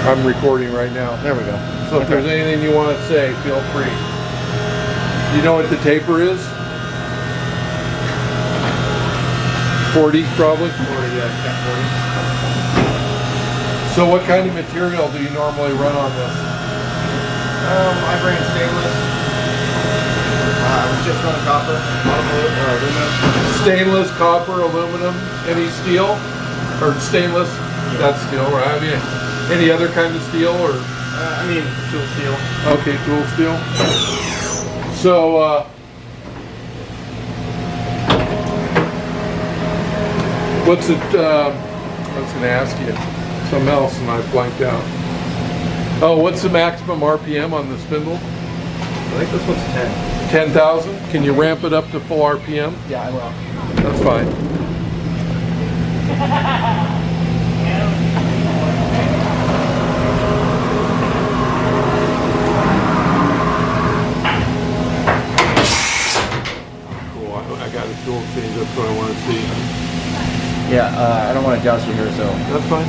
I'm recording right now. There we go. So if there's anything you want to say, feel free. You know what the taper is? 40 probably? 40, yeah, 40. So what kind of material do you normally run on this? I ran stainless. I was just running copper, aluminum. Stainless, copper, aluminum, any steel? Or stainless? That's steel, right? I mean, any other kind of steel or? I mean, tool steel. Okay, tool steel. So, what's it, I was going to ask you something else and I blanked out. Oh, what's the maximum RPM on the spindle? I think this one's 10. 10,000? Can you ramp it up to full RPM? Yeah, I will. That's fine. Cool, I got a tool change, that's what I want to see. Yeah, I don't want to joust you here, so. That's fine.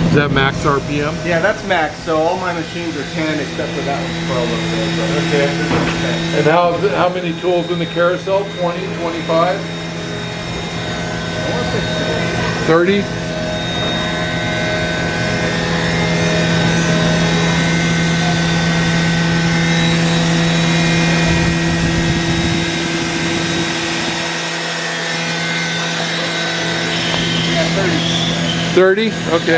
Is that max RPM? Yeah, that's max, so all my machines are 10 except for that one's 12 over there. So. Okay. And how many tools in the carousel? 20, 25? 30? Yeah, 30. 30? Okay.